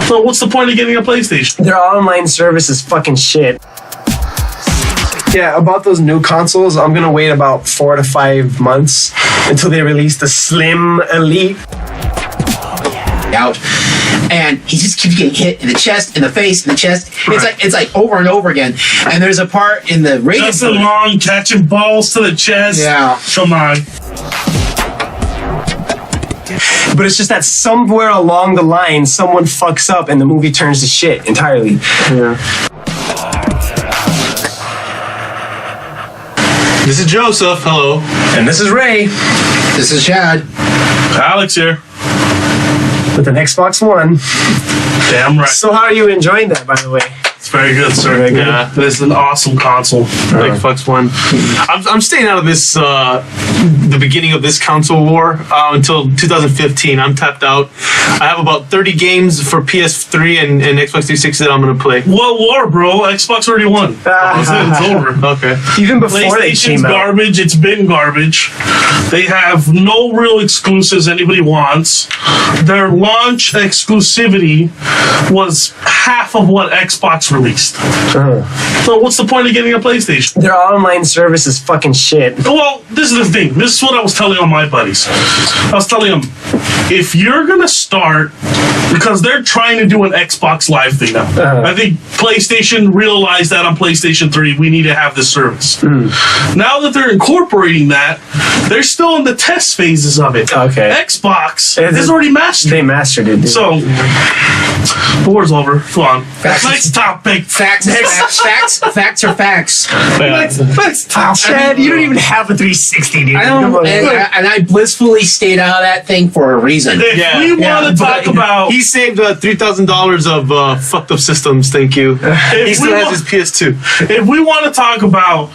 So what's the point of getting a PlayStation? Their online service is fucking shit. Yeah, about those new consoles, I'm gonna wait about 4 to 5 months until they release the Slim Elite. Out, and he just keeps getting hit in the chest, in the face, in the chest. It's like over and over again. And there's a part in the rated. Justin Long catching balls to the chest. Yeah, come on. But it's just that somewhere along the line, someone fucks up and the movie turns to shit entirely. Yeah. This is Joseph. Hello. And this is Ray. This is Chad. Alex here. With an Xbox One. Damn right. So how are you enjoying that, by the way? It's very good, sir. Very good. Yeah, this is an awesome console. Xbox One. I'm staying out of this, the beginning of this console war until 2015. I'm tapped out. I have about 30 games for PS3 and Xbox 360 that I'm going to play. What war, bro? Xbox already won. It's over. Okay. Even before they PlayStation's came out. garbage. It's been garbage. They have no real exclusives anybody wants. Their launch exclusivity was half of what Xbox released. So what's the point of getting a PlayStation? Their online service is fucking shit. Well, this is the thing. This is what I was telling all my buddies. I was telling them, if you're going to start, because they're trying to do an Xbox Live thing now. I think PlayStation realized that on PlayStation 3, we need to have this service. Now that they're incorporating that, they're still in the test phases of it. Okay. Xbox has already mastered it. They mastered it, dude. So, the war's over. Come on. Next topic. Facts are facts. Chad, you don't even have a 360, dude. I don't, and I blissfully stayed out of that thing for a reason. If we want to talk about... He saved $3,000 of fucked up systems, thank you. He still has his PS2. If we want to talk about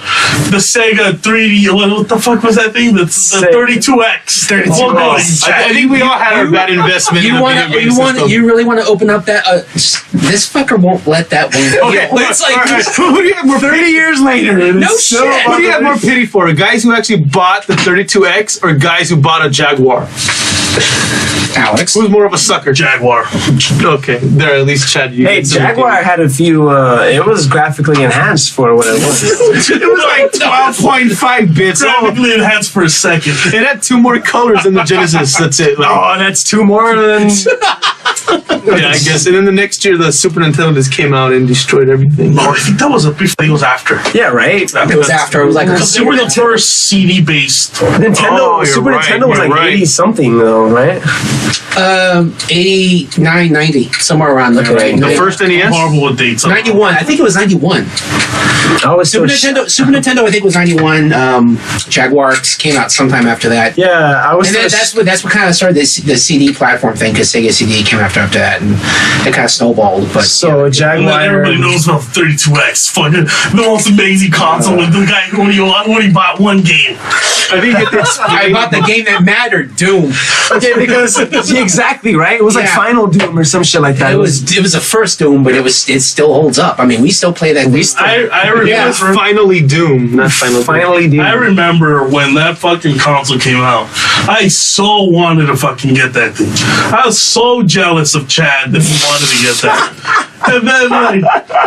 the Sega 3D, what the fuck was that thing? The 32X. 32X. I think we all had our bad investment in the video game system. You really want to open up that? This fucker won't let that one go. Okay, It's like who do you have more 30 years later. No shit. Who do you have more pity for? Guys who actually bought the 32X or guys who bought a Jaguar? Alex. Who's more of a sucker? Jaguar. Okay, there at least Chad. You Hey, Jaguar had a few. It was graphically enhanced for what it was. It was like 12.5 bits. Graphically enhanced for a second. It had 2 more colors than the Genesis. That's it. Like, Oh, that's 2 more than. yeah, I guess. And then the next year, the Super Nintendo just came out and destroyed everything. No, I think that was it was after. Yeah, right. It was after. It was like Because they were the first CD-based. Nintendo, Super Nintendo was like 80 something though, right? 89, 90, somewhere around there. Right? The first NES? Horrible with dates. 91. I think it was 91. I was Super Nintendo, I think was 91. Jaguar came out sometime after that. Yeah, I was. And then that's what kind of started the CD platform thing, because Sega CD came after that, and it kind of snowballed. But so And Jaguar. then everybody knows about 32X. Fucking the most amazing console with the guy who only bought one game. I think I bought the game that mattered, Doom. Okay, because exactly right. It was like Yeah. Final Doom or some shit like that. It was the first Doom, but it still holds up. I mean, we still play that. I remember. It was finally Doom, not finally Doom. I remember when that fucking console came out. I so wanted to fucking get that thing. I was so jealous of Chad that he wanted to get that. And then,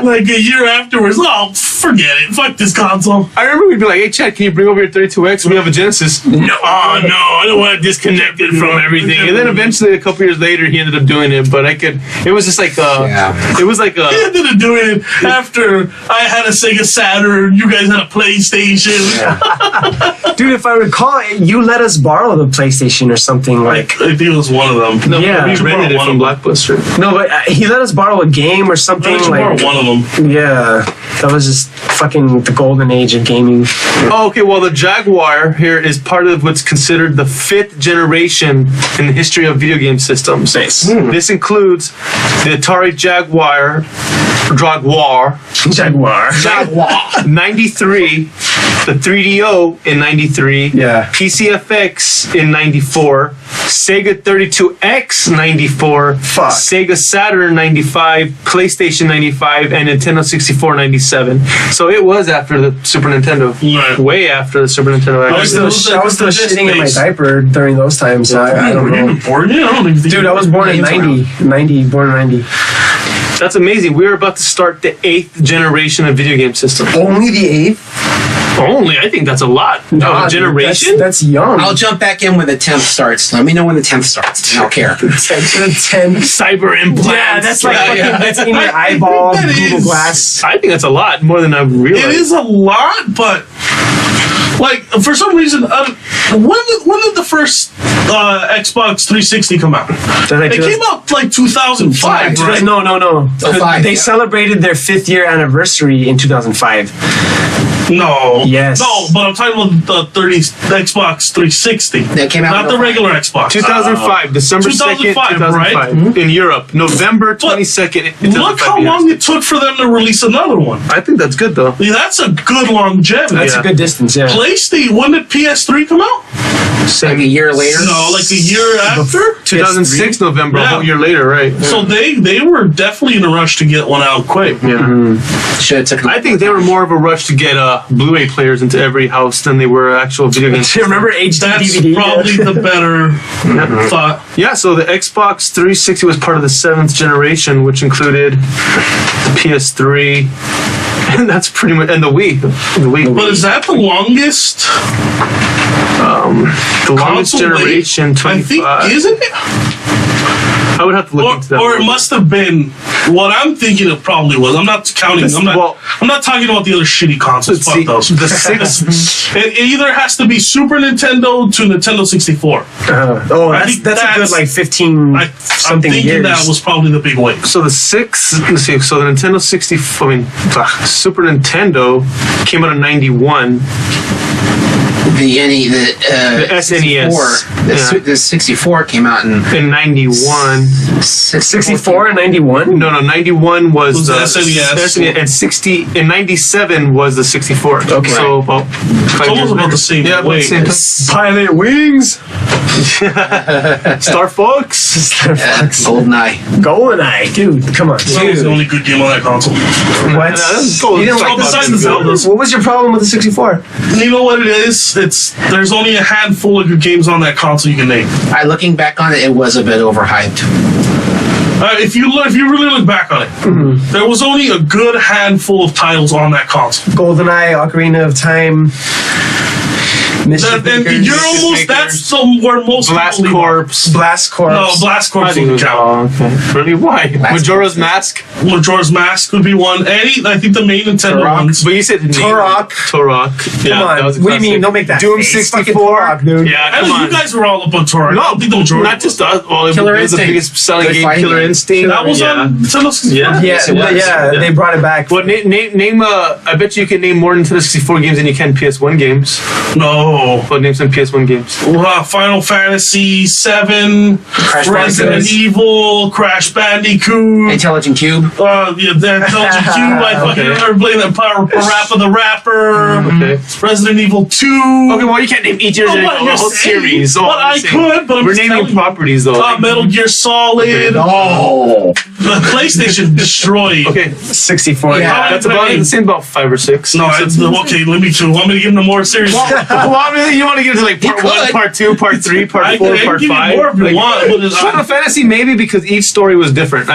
like a year afterwards, oh, forget it. Fuck this console. I remember we'd be like, hey, Chad, can you bring over your 32X? We have a Genesis. No, I don't want to disconnect it from everything. And then eventually, a couple years later, he ended up doing it. But it was just like, it was like He ended up doing it after I had a Sega Saturn, you guys had a PlayStation. Dude, if I recall, you let us borrow the PlayStation or something like. I think it was one of them. No, Yeah. we rented it from Blockbuster. No, but he let us borrow a game or something like. One of them. Yeah, that was just fucking the golden age of gaming. Oh, okay. Well, the Jaguar here is part of what's considered the 5th generation in the history of video game systems. Nice. This includes the Atari Jaguar 93, the 3DO in 93, Yeah. PCFX in 94, Sega 32X 94, Fuck. Sega Saturn 95, PlayStation 95, and Nintendo 64 97. So it was after the Super Nintendo. Right. Way after the Super Nintendo. I was still shitting in my diaper during those times, so I don't Were you know. even born yet? I don't even think Dude, I was born in 90. Born in 90. That's amazing. We're about to start the 8th generation of video game systems. Only the 8th? Only? I think that's a lot. Nah, A dude, generation? that's young. I'll jump back in when the 10th starts. Let me know when the 10th starts. I don't care. 10. Cyber implants. Yeah, that's like fucking, yeah. that's in your eyeball, That Google is- Glass. I think that's a lot, more than I realized. It is a lot, but like for some reason, when did the first Xbox 360 come out? It came out like 2005, right? No. 05, They yeah. celebrated their 5th year anniversary in 2005. No. Yes. No, but I'm talking about the Xbox 360. That came out Not in the 05. regular Xbox. 2005, December 2nd, 2005, 2005. In Europe. November 22nd, 2005. Look how long it took for them to release another one. I think that's good, though. Yeah, that's a good longevity. That's a good distance, yeah. PlayStation, when did PS3 come out? Like a year later. No, like a year after? 2006 November, a Yeah. whole year later, right? So they were definitely in a rush to get one out quick. Yeah. Should have took. I think they were more of a rush to get Blu-ray players into every house than they were actual video games. Do you remember HD That's DVD? probably the better thought. Yeah, so the Xbox 360 was part of the 7th generation, which included the PS3, and that's pretty much, and the Wii. The Wii. But is that the longest the longest console generation? wait? I 25. think, isn't it? I would have to look into that. Or it must have been what I'm thinking it probably was. I'm not counting. I'm not talking about the other shitty consoles. Let's Fuck see, those. the 6th. It either has to be Super Nintendo to Nintendo 64. I think that's a good like 15 I'm something thinking years. that was probably the big wave. So the 6th, let's see, so the Nintendo 64, Super Nintendo came out in 91. The SNES. The 64 came out in 91. 64 and 91? No, 91 was the the SNES. And 97 was the 64. Okay. So about 5 It's years almost about later. the same Yeah, about the wave. same time. Pilot Wings! Star Fox. GoldenEye. GoldenEye, dude, come on. That was the only good game on that console. What? You didn't like besides the the Zeldas. What was your problem with the 64? You know what it is? There's only a handful of good games on that console you can name. Looking back on it, it was a bit overhyped. If you really look back on it, there was only a good handful of titles on that console. GoldenEye, Ocarina of Time. Mischief And Makers. you're almost that's where most Blast people leave Corps. Blast Corps. off. No, Blast Corps doesn't count. Oh, okay. Really? Why? Majora's Mask? Majora's Mask would be one. I think the main Nintendo Turok. ones. But you said Turok. Turok. Yeah, Come on. that was a What do you classic. mean? Don't make that Doom face. 64. Fucking Turok, dude. Yeah, I come know on. you guys were all up on Turok. I No, don't think the majority not just us. Well, it Killer was the Instinct. biggest selling Good game, fighting Killer game. Instinct. that was on Nintendo 64. Yeah. Yes, it was. Yeah, Yeah. they brought it back. Well, name. I bet you can name more Nintendo 64 games than you can PS1 games. No. Well, name some PS1 games. Final Fantasy 7, Crash Resident Bandicoot. Evil, Crash Bandicoot. Intelligent Cube. The Intelligent Cube. I fucking remember playing that Parappa the Rapper. Okay. Resident Evil 2. Okay, well, you can't name each of Oh, the what whole you're saying? series. But I could, but I'm We're just naming telling you. properties, though. Metal Gear Solid. Oh. The PlayStation destroyed. Okay, 64. Yeah. that's about it. It's in about 5 or 6. No, okay, let me too. Want me to give them more serious? Well, I mean, you want to get into like part You 1, could. part 2, part 3, part I 4, can part give you 5. more if you want. But it's, Final Fantasy maybe because each story was different.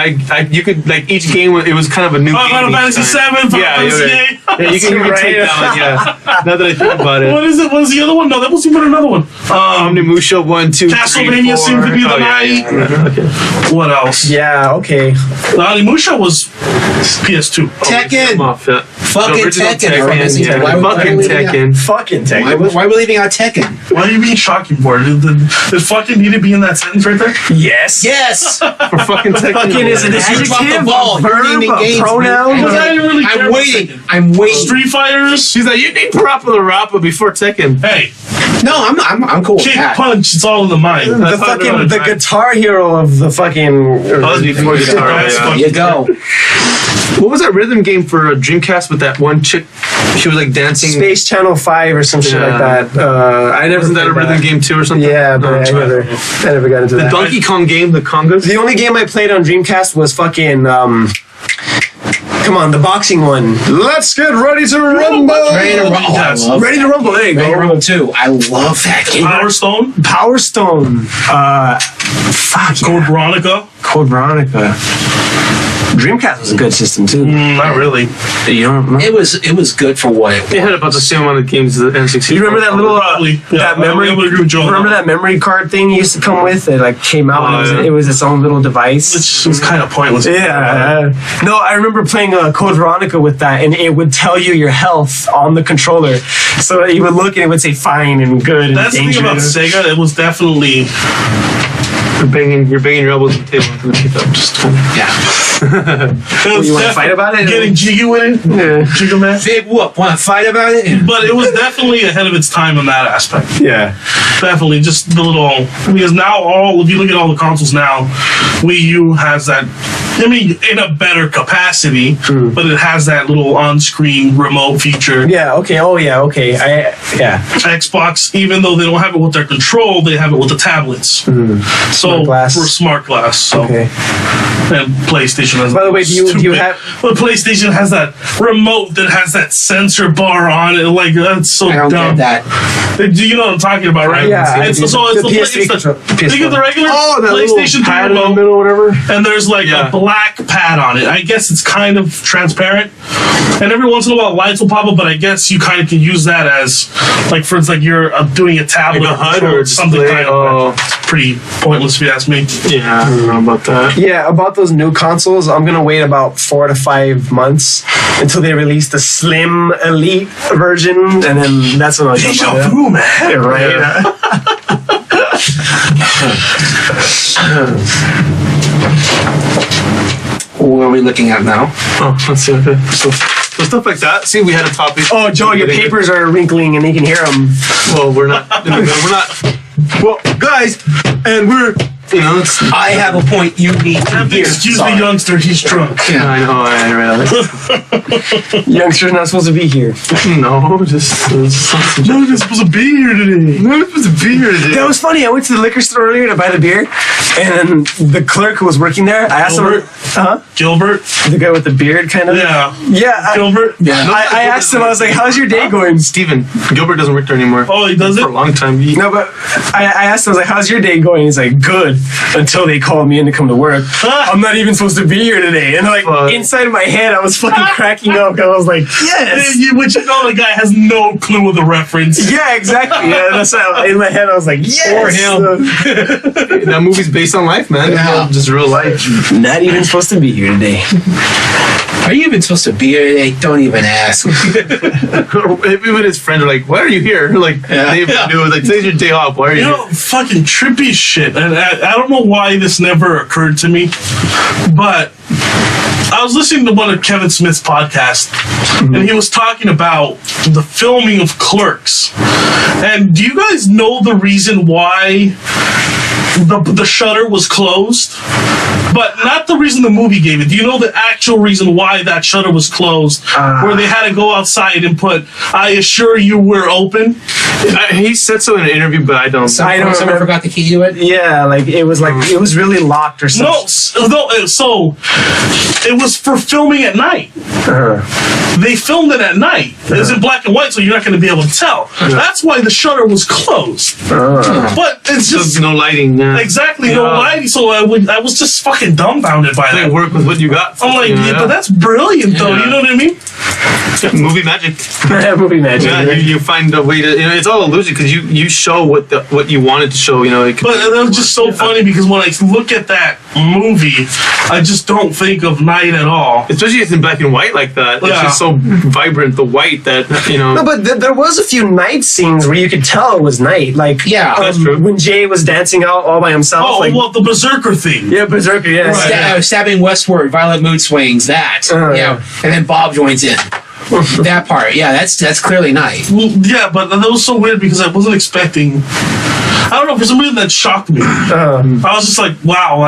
You could like each game it was kind of a new game. Final each Fantasy time. 7, Final Yeah, Fantasy yeah, 8. Yeah, you can Right. take that one. Yeah. Now that I think about it, What is it? What was the other one? No, that was even another one. Omnimusha 1, 2, 3, 4. Castlevania Symphony of the Night. Yeah. Okay. What else? Yeah, okay. Onimusha was PS2. Tekken. Come off, yeah. Fucking The original Tekken. Yeah. Why would Fucking we leave it Tekken. Fucking Why, Tekken. why are we leaving out Tekken? Why are you being shocking for it? Did fucking need to be in that sentence right there? Yes. Yes. For fucking Tekken. Fucking is an You dropped the adjective, ball. a You're verb, naming a games, pronoun. man. But I didn't really care I'm about waiting. Tekken. I'm waiting. Street Fighters. She's like, you need Parappa the Rappa before Tekken. Hey, No, I'm cool with kick, that. punch. It's all in the mind. The fucking the Guitar Hero of the fucking. That was before Guitar. That's Yeah. fucking- You go. What was that rhythm game for Dreamcast with that one chick? She was like dancing. Space Channel 5 or some shit like that. I never. Wasn't that a rhythm game too or something? Yeah, but I never got into that. The Donkey Kong game, the congas. The only game I played on Dreamcast was fucking. Come on, the boxing one. Let's get ready to rumble. Ready to rumble. Yes. Ready to rumble. There you Ready to go. Rumble 2. I love that game. Power Stone, Power Stone. Fuck. Code Veronica. Code Veronica. Dreamcast was a good system too. Not really. You don't know? It was good for what it was. It had about the same amount of games as the N64. You remember that little Yeah, memory? I would agree with Joel. Remember that memory card thing you used to come with? It like came out. And it was its own little device. Which was kind of pointless. Yeah. No, I remember playing Code Veronica with that, and it would tell you your health on the controller. So you would look and it would say fine and good and That's the thing about dangerous. Sega. It was definitely. You're banging your elbows on the table. I'm gonna pick up. Just You want to fight about it? Getting jiggy with it. Yeah. Jigger man. Big whoop. Want to fight about it? But it was definitely ahead of its time in that aspect. Yeah. Definitely, just the little, because now if you look at all the consoles now, Wii U has that. I mean, in a better capacity, but it has that little on-screen remote feature. Yeah. Okay. Oh, yeah. Okay. Xbox, even though they don't have it with their control, they have it with the tablets. So Smart glass. for smart glass. So Okay. and PlayStation has. By the way, do you have? But PlayStation has that remote that has that sensor bar on it. Like that's so I don't dumb. get that. Do you know what I'm talking about, right? Yeah, It's, I do. so it's The the, PS3 it's the control- think of the regular that PlayStation 3 pad in the remote, middle, whatever. and there's like a black pad on it. I guess it's kind of transparent, and every once in a while lights will pop up. But I guess you kind of can use that as, like, for instance, like you're doing a tablet Like a HUD control, or something display, kind of. It's pretty pointless if you ask me. Yeah, I don't know about that. Yeah, about those new consoles, I'm gonna wait about 4 to 5 months until they release the Slim Elite version, and then that's when I'll jump on it. Deja vu, man. Yeah, right. What are we looking at now? Oh, let's see. Okay. So stuff like that. See, we had a topic. Oh, Joe, your papers are wrinkling, and you can hear them. Well, we're not. We're not. Well, guys, and we're. You know, it's. I have a point you need to hear. Excuse Sorry. me, youngster. He's drunk. Yeah, I know. I read Youngster's not supposed to be here. No, just. No, you're supposed to be here today. No, it's supposed to be here today. That was funny. I went to the liquor store earlier to buy the beer, and the clerk who was working there, I asked him, Gilbert? the guy with the beard, kind of. Yeah. Yeah. Gilbert? Yeah. I asked him. I was like, "How's your day going?" Steven, Gilbert doesn't work there anymore. Oh, he does it? For a long time. No, but I asked him. I was like, "How's your day going?" He's like, "Good." Until they called me in to come to work. I'm not even supposed to be here today. And like inside of my head, I was fucking cracking up. I was like, "Yes." Which you know the guy has no clue of the reference. Yeah, exactly. Yeah, that's how, in my head I was like, "Yes." Or him. That movie's based on life, man. Yeah. Just real life. Not even supposed to be here today. Are you even supposed to be here today? Don't even ask. Even his friends are like, "Why are you here?" Like, they do like, "Today's your day off. Why are you?" You know, fucking trippy shit. And I don't know why this never occurred to me, but I was listening to one of Kevin Smith's podcasts, and he was talking about the filming of Clerks. And do you guys know the reason why the shutter was closed? But not the reason the movie gave it. Do you know the actual reason why that shutter was closed? Where they had to go outside and put, "I assure you we're open"? He said so in an interview, but I don't. Someone forgot the key to it? Yeah, like it was really locked or something. So it was for filming at night. They filmed it at night. It was in black and white, so you're not going to be able to tell. That's why the shutter was closed. But it's just no lighting. Yeah. exactly no lighting. So I was just fucking dumbfounded by They that. work with what you got. I'm like, yeah, but that's brilliant, though. Yeah. You know what I mean? Movie magic. Movie magic. Yeah, you find a way to. You know, it's all illusion because you show what you wanted to show. You know, it could, But that was just so funny because when I look at that movie, I just don't think of night at all. especially if it's in black and white like that. It's Yeah. just so vibrant, the white that you know. No, but there was a few night scenes where you could tell it was night. Like, Yeah, that's true. When Jay was dancing out all by himself. Oh, like, well, the Berserker thing. yeah, Berserker, yeah. Right. Stabbing westward, violent mood swings, that. Yeah. And then Bob joins in. That part, yeah, that's clearly night. Well, yeah, but that was so weird because I wasn't expecting. I don't know, for some reason that shocked me. I was just like, wow.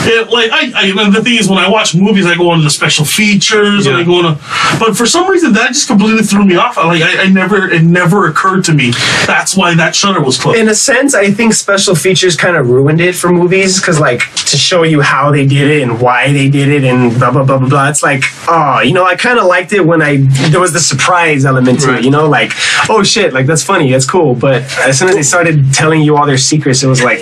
The thing is, when I watch movies, I go into the special features and I go into. But for some reason, that just completely threw me off. It never occurred to me that's why that shutter was closed. In a sense, I think special features kind of ruined it for movies because, to show you how they did it and why they did it and blah blah blah blah blah. It's like, I kind of liked it when there was the surprise element to it. Oh shit, that's funny, that's cool. But as soon as they started telling you all their secrets, it was like.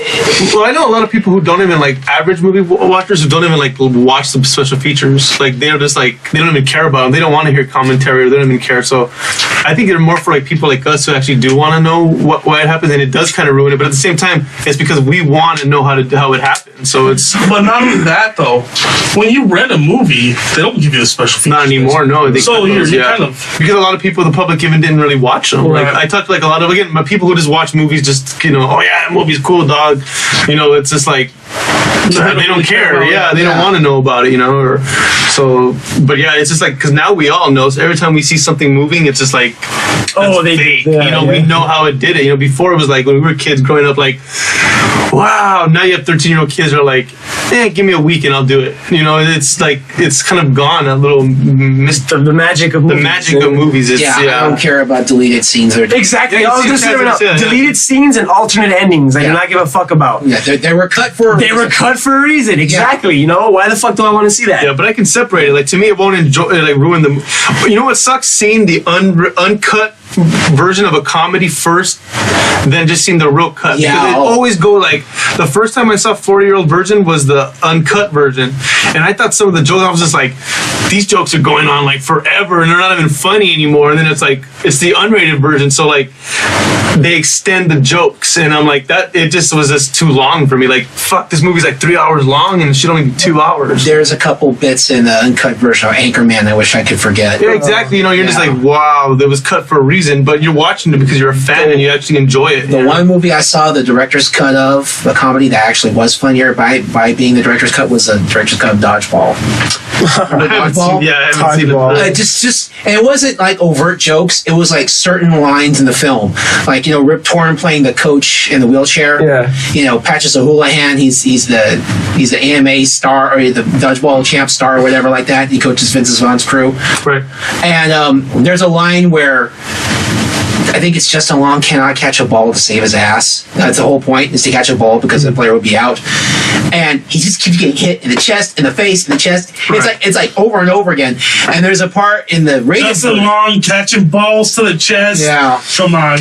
Well, I know a lot of people who don't even average movie watchers who don't even watch the special features. They're just they don't even care about them. They don't want to hear commentary or they don't even care. So I think they're more for people like us who actually do want to know why it happens, and it does kind of ruin it. But at the same time, it's because we want to know how it happened. So it's. But not only that though, when you rent a movie, they don't give you the special features. Not anymore. No. So you're kind of because a lot of people, the public, even didn't really watch them. Right. I talked to a lot of people who just watch movies, just oh yeah, that movie's cool, dog. It's just they don't care. They don't want to know about it. But yeah, it's just because now we all know. So every time we see something moving, it's just fake. We know how it did it. Before it was when we were kids growing up, wow. Now you have 13-year-old kids who are give me a week and I'll do it. It's kind of gone. That little the magic of movies. The magic of movies. I don't care about deleted scenes or exactly. I was going to say right now, deleted scenes and alternate endings. I do not give a fuck about. Yeah, they were cut for. They were cut for a reason. Exactly. Yeah. Why the fuck do I want to see that? Yeah, but I can separate it. To me, it won't ruin the. You know what sucks? Seeing the uncut version of a comedy first, than just seeing the real cut. Yeah. Because it always go the first time I saw 40-year-old version was the uncut version, and I thought some of the jokes, I was just these jokes are going on forever, and they're not even funny anymore. And then it's the unrated version, so they extend the jokes, and I'm that it just was just too long for me. Fuck, this movie's 3 hours long, and it should only be 2 hours. There's a couple bits in the uncut version of Anchorman I wish I could forget. Yeah, exactly. You're just wow, that was cut for a reason, but you're watching it because you're a fan and you actually enjoy it. The one movie I saw the director's cut of, a comedy that actually was funnier by being the director's cut, was the director's cut of Dodgeball. I haven't seen it. And it wasn't like jokes. It was like certain lines in the film, like Rip Torn playing the coach in the wheelchair. Yeah. Patches O'Houlihan. He's the AMA star or the dodgeball champ star or whatever like that. He coaches Vince Vaughn's crew. Right. And there's a line where I think it's Justin Long cannot catch a ball to save his ass. That's the whole point, is to catch a ball because the player would be out. And he just keeps getting hit in the chest, in the face, in the chest. Right. It's like over and over again. And there's a part in the rated Justin Long catching balls to the chest. Yeah. Come on.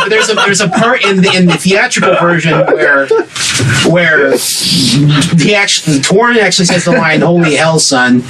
There's a part in the theatrical version where Torn actually says the line, "Holy hell, son,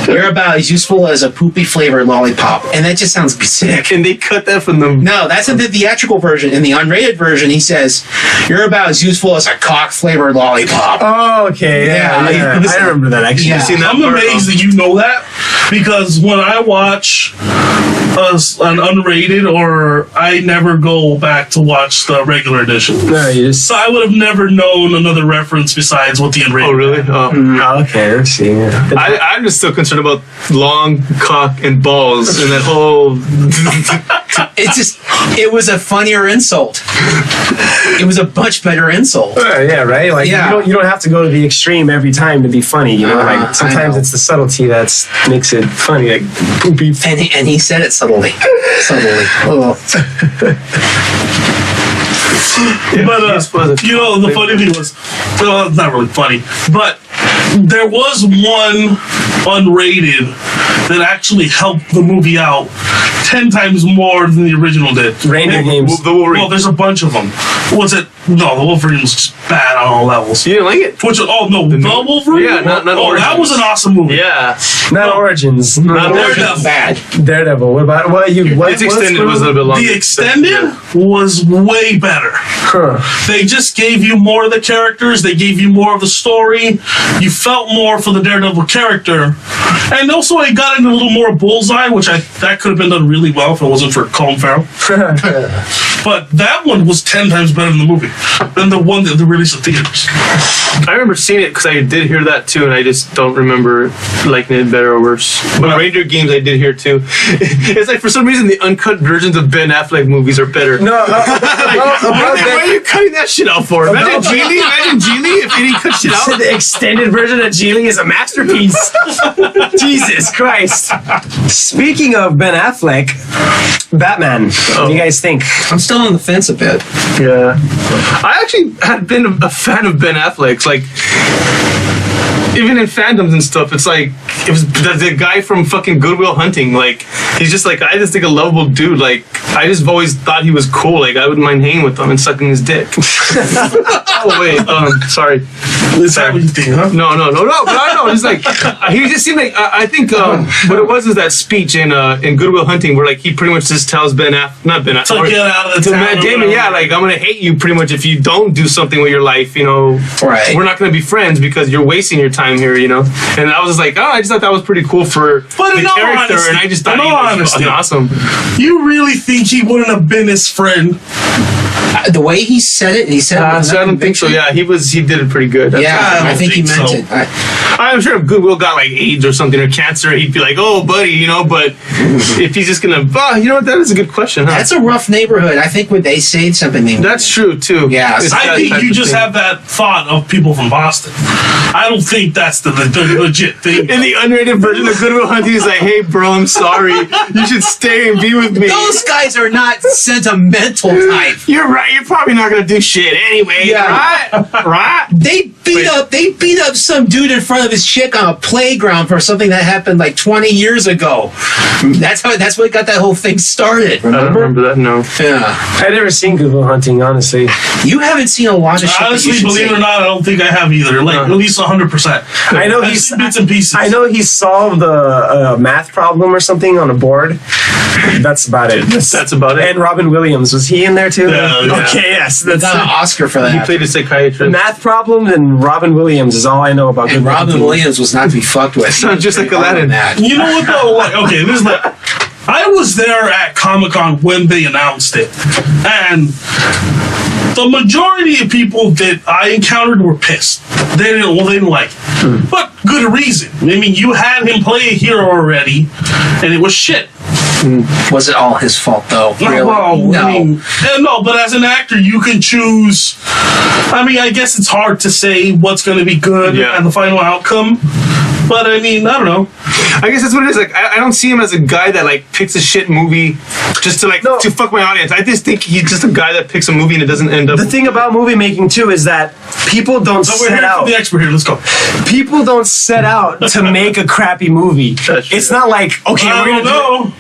you're about as useful as a poopy flavored lollipop," and that just sounds sick. And they cut that from the. No, that's in the theatrical version. In the unrated version, he says, "You're about as useful as a cock flavored lollipop." Oh, okay. Yeah. I remember that actually. Yeah. I'm amazed that you know that, because when I watch an unrated, or I never go back to watch the regular edition. No, so I would have never known another reference besides what the unrated. Oh, really? Oh. Okay, let's see. Yeah. I'm just still concerned about long cock and balls and that whole. It was a funnier insult. It was a much better insult. Yeah, right. You don't have to go to the extreme every time to be funny. Sometimes it's the subtlety that makes it funny. Like poopy. And he said it subtly. Oh. But the funny thing was, it's not really funny, but there was one unrated that actually helped the movie out 10 times more than the original did. Reindeer Games. The Wolverine. Well, there's a bunch of them. Was it? No, the Wolverine was just bad on all levels. You didn't like it? The Wolverine? Yeah, not Origins. That was an awesome movie. Yeah. Not Origins. Not Daredevil. Bad. Daredevil. What Its extended was a little bit longer. The extended was way better. Huh. They just gave you more of the characters. They gave you more of the story. You felt more for the Daredevil character. And also it got into a little more Bullseye, which that could have been done really well if it wasn't for Colin Farrell. But that one was 10 times better than the movie, than the one that they released in theaters. I remember seeing it because I did hear that too, and I just don't remember liking it better or worse. But Reindeer Games I did hear too. It's like for some reason the uncut versions of Ben Affleck movies are better. No, why are you cutting that shit out for? Imagine Geely if he cut shit out. The extended version of Geely is a masterpiece. Jesus Christ. Speaking of Ben Affleck, Batman. What do you guys think? I'm still on the fence a bit. Yeah. I actually had been a fan of Ben Affleck's, like, even in fandoms and stuff, it's like, it was the guy from fucking Good Will Hunting, like, he's just like, I just think a lovable dude, like, I just always thought he was cool, like, I wouldn't mind hanging with him and sucking his dick. Oh, wait, sorry. Is that what you think, huh? No, but I don't know, it's like, he just seemed like, I think, what it was that speech in Good Will Hunting, where, like, he pretty much just tells not Ben Affleck, So get out of the town. Matt Damon, yeah, like, I'm gonna hate you pretty much if you don't do something with your life, you know. Right. We're not gonna be friends because you're wasting your time here, you know. And I was just like, oh, I just thought that was pretty cool for the character, and I just thought he was fucking awesome. You really think he wouldn't have been his friend? The way he said it, and he said it with I don't think so. Yeah, he did it pretty good. Yeah, I think he meant it. I'm sure if Goodwill got like AIDS or something or cancer, he'd be like, oh, buddy, you know, but if he's just gonna, you know what, that is a good question, huh? That's a rough neighborhood. I think when they say something, that's true, too. Yeah. I think you just have that thought of people from Boston. I don't think that's the legit thing. In the unrated version of Good Will Hunting, he's like, hey, bro, I'm sorry. You should stay and be with me. Those guys are not sentimental type. You're right. You're probably not gonna do shit anyway. Yeah. Right? They beat up some dude in front of his chick on a playground for something that happened like 20 years ago. That's what got that whole thing started. Remember? I don't remember that. No. Yeah. I've never seen Good Will Hunting, honestly. You haven't seen a lot of shit. Honestly, believe it or not, I don't think I have either. Like at least 100%. I know I've he's seen bits and pieces. I know he solved a math problem or something on a board. That's about it. That's about it. And Robin Williams, was he in there too? Yeah. Okay, yes. He got an Oscar for He that. played a psychiatrist. Math problem and Robin Williams is all I know about. And Robin Williams was not to be fucked with. Sounds just like Aladdin. You know what though? Like, okay, this is like, I was there at Comic-Con when they announced it, and the majority of people that I encountered were pissed. They didn't like it. But good reason. I mean, you had him play a hero already, and it was shit. Was it all his fault though? Really? Well, No. I mean, no, but as an actor, you can choose. I mean, I guess it's hard to say what's going to be good and the final outcome. But I mean, I don't know. I guess that's what it is. Like, I don't see him as a guy that like picks a shit movie just to to fuck my audience. I just think he's just a guy that picks a movie and it doesn't end up. The thing about movie making too is that people don't set out. The expert here. Let's go. People don't set out to make a crappy movie. It's not like okay, I don't know.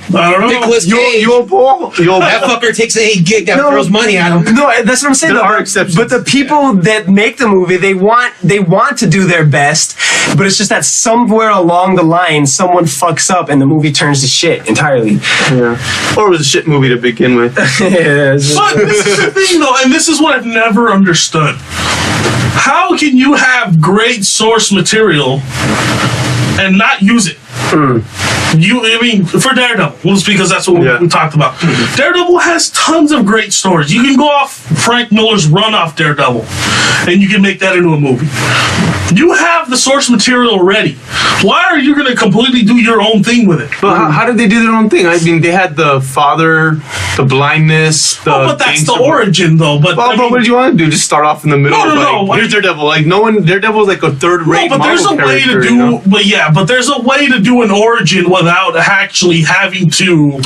Nicholas Cage. That fucker takes a gig that throws money at him. No, that's what I'm saying. There are exceptions. But the people that make the movie, they want to do their best, but it's just that somewhere along the line, someone fucks up and the movie turns to shit entirely. Yeah. Or it was a shit movie to begin with. But this is the thing, though, and this is what I've never understood. How can you have great source material and not use it? I mean, for Daredevil, well, because that's what we talked about. Daredevil has tons of great stories. You can go off Frank Miller's run off Daredevil, and you can make that into a movie. You have the source material ready. Why are you going to completely do your own thing with it? But how did they do their own thing? I mean, they had the father, the blindness, but that's the origin, though. But what did you want to do? Just start off in the middle? No. Here's Daredevil. Like Daredevil is like a third-rate. No, but there's a way to do. You know? But there's a way to do an origin without actually having to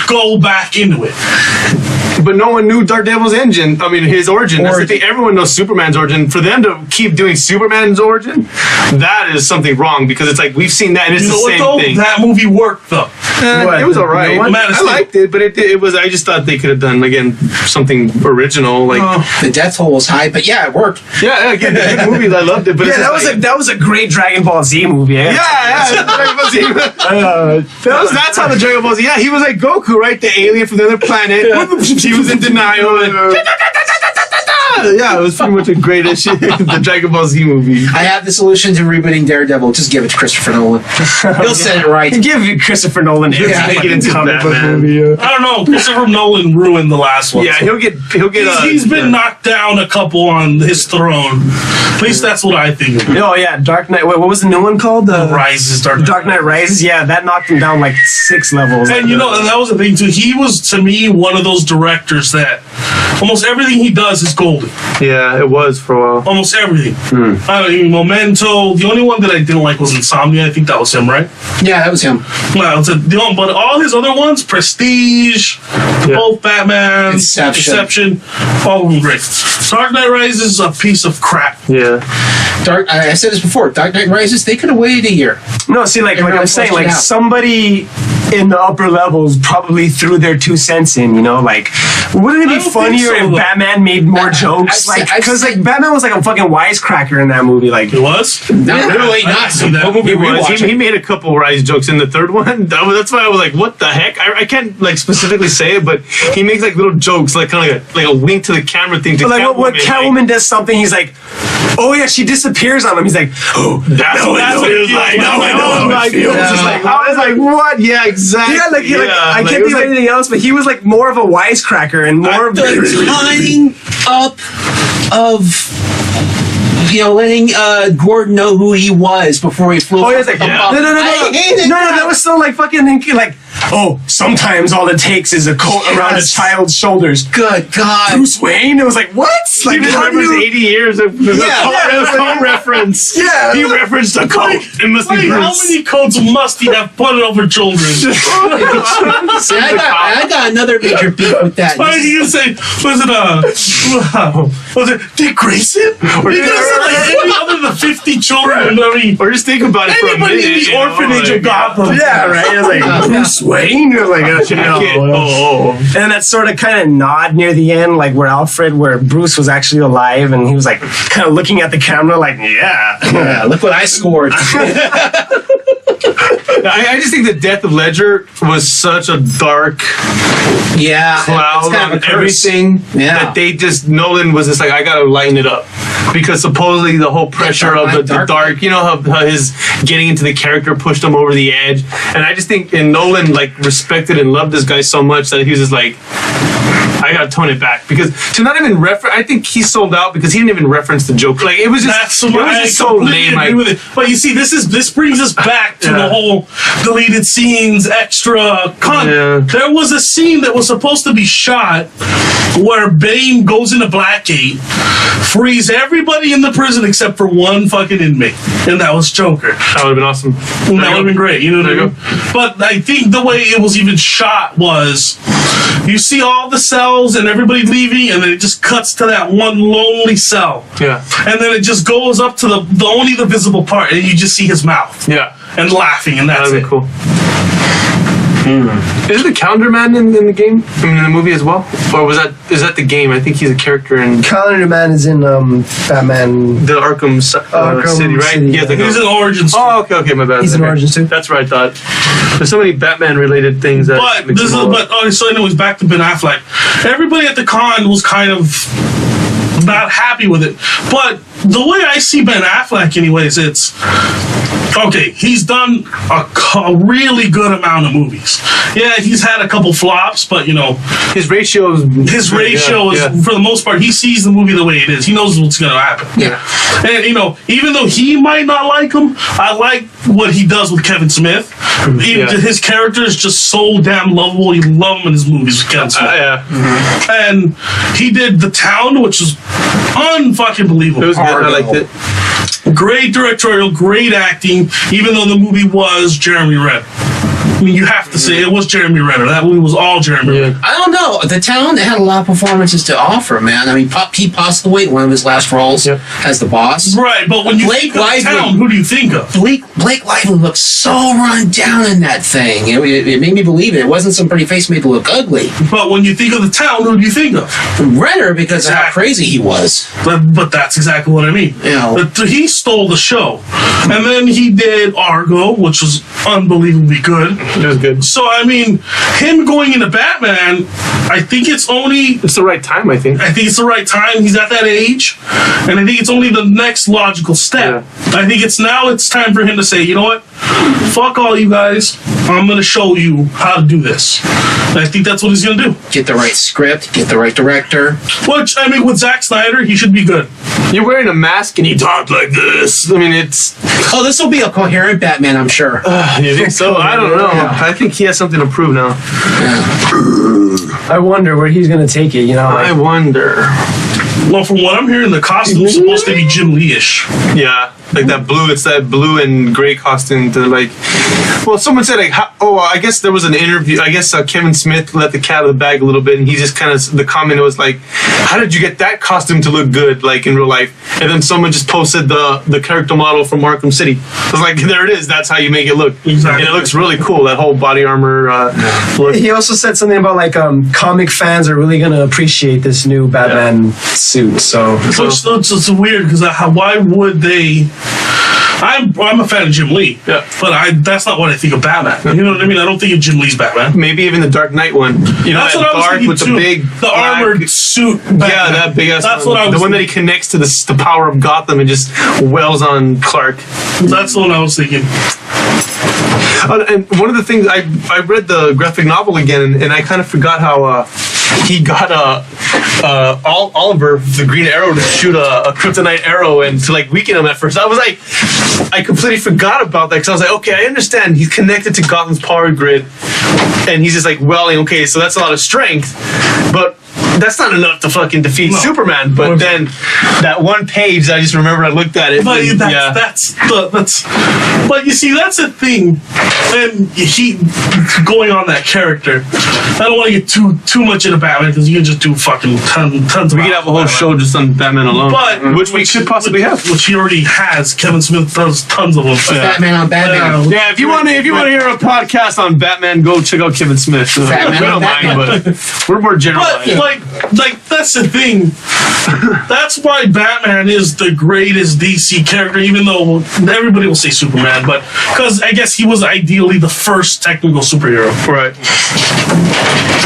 go back into it. But no one knew Daredevil's origin. His origin. That's the thing. Everyone knows Superman's origin. For them to keep doing Superman's origin, that is something wrong because it's like we've seen that and it's the same thing. That movie worked though. It was alright. I liked it, but it was. I just thought they could have done again something original. Like the death toll was high, but it worked. Yeah, again, good movie. I loved it. But that was a great Dragon Ball Z movie. Dragon Ball Z. That's how the Dragon Ball Z. Yeah, he was like Goku, right? The alien from the other planet. He was in denial. Yeah, it was pretty much a great issue. The Dragon Ball Z movie. I have the solution to rebooting Daredevil. Just give it to Christopher Nolan. He'll set it right. Give Christopher Nolan every get into comic book Batman. movie. I don't know. Christopher Nolan ruined the last one. Yeah, he'll get. He's been knocked down a couple on his throne. At least that's what I think. Oh yeah, Dark Knight. Wait, what was the new one called? Rises. Dark Knight Rises. Yeah, that knocked him down like 6 levels. And and that was the thing too. He was, to me, one of those directors that almost everything he does is golden. Yeah, it was for a while. Almost everything. I don't even Memento. The only one that I didn't like was Insomnia. I think that was him, right? Yeah, that was him. Well, but all his other ones, Prestige, both Batman, Inception, all of them great. Dark Knight Rises is a piece of crap. Yeah. I said this before. Dark Knight Rises. They could have waited a year. No, see, like I'm saying, like somebody in the upper levels probably threw their 2 cents in. Like, wouldn't it be funnier if Batman made more jokes? Because Batman was like a fucking wisecracker in that movie. Like, it was. Not really. Not see that. movie. He made a couple Rise jokes in the third one. That's why I was like, "What the heck?" I can't specifically say it, but he makes little jokes, kind of like a wink to the camera thing. To like when Catwoman does something, he's like, "Oh yeah," she disappears on him. He's like, "Oh, that's what it feels like." I was like, "What?" Yeah, exactly. Yeah, I can't think of anything else, but he was like more of a wisecracker and more of the tying up of letting Gordon know who he was before he flew. Oh, yeah, like, no, that was so fucking oh, sometimes all it takes is a coat around a child's shoulders. Good God. Bruce Wayne? It was like, what? He remembers 80 years of coat reference. Yeah. He referenced a coat. It must be Bruce. How many coats must he have put over children? See, I got another major beef with that. Why did you say, was it Dick Grayson? Or any other than 50 children? Or just think about it for a minute. Anybody in the orphanage of Gotham. Yeah, right? It was like, Bruce Wayne? It was like, And that sort of kind of nod near the end, where Bruce was actually alive, and he was kind of looking at the camera yeah, look what I scored. I just think the death of Ledger was such a dark cloud on everything that Nolan was just like, I gotta lighten it up. Because supposedly the whole pressure of the dark, how his getting into the character pushed him over the edge. And I just think Nolan respected and loved this guy so much that he was just like, I gotta tone it back. Because to not even reference, I think he sold out because he didn't even reference the joke. It was just, so lame. But you see, this brings us back to the whole deleted scenes, extra content. There was a scene that was supposed to be shot where Bane goes into Blackgate, frees everybody in the prison except for one fucking inmate, and that was Joker. That would have been awesome. That would have been great. You know what I mean? But I think the way it was even shot was, you see all the cells and everybody leaving, and then it just cuts to that one lonely cell. Yeah. And then it just goes up to the only the visible part, and you just see his mouth. Yeah. And laughing, and that's it. Cool. Isn't the Calendar Man in the game? I mean, in the movie as well? Or is that the game? I think he's a character in... Calendar Man is in Batman... The Arkham City, right? City, he's in Origins. Oh, okay, my bad. He's in Origins too. That's what I thought. There's so many Batman-related things that... So anyways, back to Ben Affleck. Everybody at the con was kind of not happy with it. But the way I see Ben Affleck, anyways, it's... Okay, he's done a really good amount of movies. Yeah, he's had a couple flops, but his ratio is for the most part, he sees the movie the way it is. He knows what's going to happen. Yeah, and even though he might not like him, I like what he does with Kevin Smith. His character is just so damn lovable. You love him in his movies with Kevin Smith. And he did The Town, which is unfucking believable. It was good. I liked it. Great directorial, great acting, even though the movie was Jeremy Renner. I mean, you have to say it was Jeremy Renner. That movie was all Jeremy Renner. I don't know. The Town had a lot of performances to offer, man. I mean, he passed away in one of his last roles as the boss. Right, but when you think of The Town, who do you think of? Blake Lively looked so run down in that thing. It made me believe it. It wasn't some pretty face made to look ugly. But when you think of The Town, who do you think of? Renner, because of how crazy he was. But that's exactly what I mean. He stole the show. And then he did Argo, which was unbelievably good. It was good. So I mean, him going into Batman, I think it's the right time. I think it's the right time. He's at that age, and I think it's only the next logical step. I think it's time for him to say, you know what, fuck all you guys. I'm gonna show you how to do this. And I think that's what he's gonna do. Get the right script, get the right director. Which, I mean, with Zack Snyder, he should be good. You're wearing a mask and he talked like this. I mean, it's... Oh, this will be a coherent Batman, I'm sure. You think so? I don't know. Yeah. I think he has something to prove now. I wonder where he's going to take it, you know? I wonder. Well, from what I'm hearing, the costume's supposed to be Jim Lee-ish. Yeah. Like that blue, it's that blue and gray costume to like... Well, someone said like, I guess there was an interview. I guess Kevin Smith let the cat out of the bag a little bit, and he just kind of, the comment was like, how did you get that costume to look good, like in real life? And then someone just posted the character model from Arkham City. I was like, there it is. That's how you make it look. Exactly. And it looks really cool, that whole body armor look. He also said something about like comic fans are really going to appreciate this new Batman suit. So it's weird because why would they? I'm a fan of Jim Lee, but that's not what I think of Batman. You know what I mean? I don't think of Jim Lee's Batman. Maybe even the Dark Knight one. You know, that's what I was thinking with too. The armored suit. Batman. Yeah, that big ass. That's what I was. The one that he connects to the power of Gotham and just wails on Clark. That's what I was thinking. And one of the things I read the graphic novel again, and I kind of forgot how he got Oliver, the Green Arrow, to shoot a kryptonite arrow and to like weaken him at first. I was like, I completely forgot about that because I was like, okay, I understand. He's connected to Gotham's power grid, and he's just like welling. Okay, so that's a lot of strength, but that's not enough to fucking defeat Superman. But then that one page, I just remember I looked at it. But that's but you see, that's a thing. And he going on that character. I don't want to get too much into Batman because you can just do fucking tons. We could have a whole show just on Batman alone, which we could possibly have. Which he already has. Kevin Smith does tons of them. Batman on Batman. Yeah, if you want to hear a podcast on Batman, go check out Kevin Smith. We don't mind, but we're more general. But like that's the thing. That's why Batman is the greatest DC character, even though everybody will say Superman, but because I guess he was ideally the first technical superhero. Right.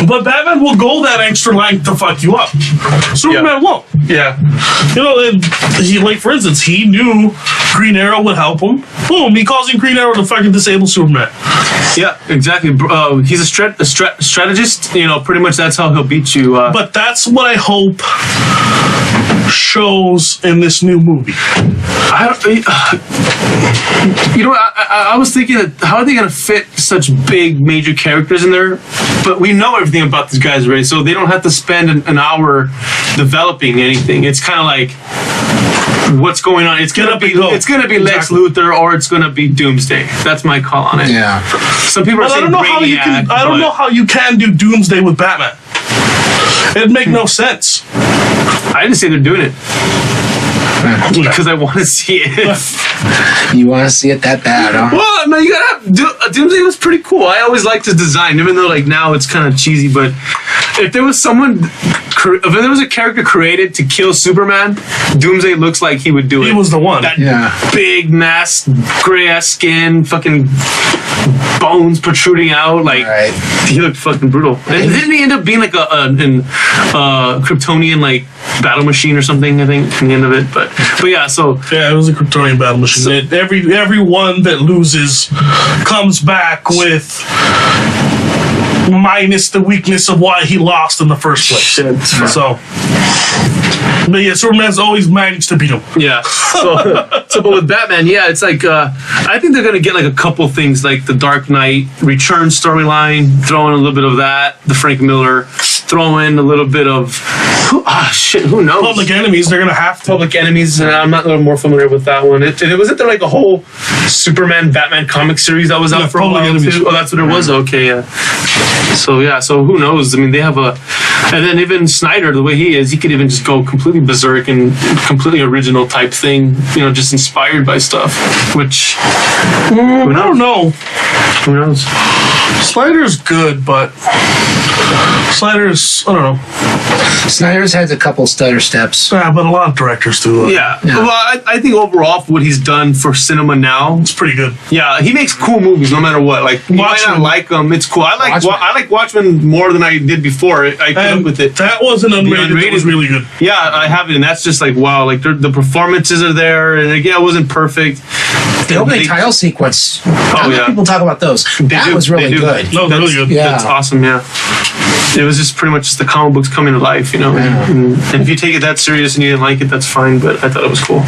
But Batman will go that extra length to fuck you up. Superman won't. Yeah. You know, he, like, for instance, he knew Green Arrow would help him. Boom, he calls in Green Arrow to fucking disable Superman. Yeah, exactly. He's a strategist. You know, pretty much that's how he'll beat you. But that's what I hope shows in this new movie. You know, I was thinking that how are they going to fit such big major characters in there? But we know everything about these guys already, so they don't have to spend an hour developing anything. It's kind of like what's going on. It's gonna be Lex Luthor or it's gonna be Doomsday. That's my call on it. Yeah. Some people are saying Brainiac. I don't know how you can do Doomsday with Batman. It'd make no sense. I didn't say they're doing it. Because I want to see it. You want to see it that bad, huh? Well, no, you gotta have... Doomsday was pretty cool. I always liked his design, even though, like, now it's kind of cheesy, but if there was a character created to kill Superman, Doomsday looks like he would do it. He was the one. That big, masked, gray-ass skin, fucking bones protruding out, like, he looked fucking brutal. And didn't he end up being, like, a Kryptonian, like, battle machine or something, I think, in the end of it, but yeah, so... Yeah, it was a Kryptonian battle machine. So, everyone that loses comes back with minus the weakness of why he lost in the first place. Shit. So... But yeah, Superman's always managed to beat him. Yeah. So but with Batman, yeah, it's like I think they're gonna get like a couple things, like the Dark Knight Return storyline, throw in a little bit of that, the Frank Miller, throw in a little bit of who knows? Public Enemies, they're gonna have to. Public Enemies, I'm not a little more familiar with that one. Wasn't there like a whole Superman Batman comic series that was out for a while too? Oh, that's what it was. Okay, yeah. So who knows? I mean, they have and then even Snyder, the way he is, he could even just go completely berserk and completely original type thing, you know, just inspired by stuff, which I don't know. Who knows? Snyder's good, but Snyder's, I don't know. Snyder's has a couple stutter steps. Yeah, but a lot of directors do. Yeah. Yeah. Well, I think overall, for what he's done for cinema now, It's pretty good. yeah, he makes cool movies no matter what. Like, you might not Watchmen. like them. It's cool. I like Watchmen. Watchmen more than I did before. I put up And with it. that was an unrated. That was really good. Yeah, I have it, and that's just like, wow, like the performances are there, and again, it wasn't perfect. The opening title sequence. Not many yeah. people talk about those. That was really good. No, really good. Yeah. That's awesome, yeah. It was just pretty much just the comic books coming to life, you know. Yeah. And if you take it that serious and you didn't like it, that's fine, but I thought it was cool.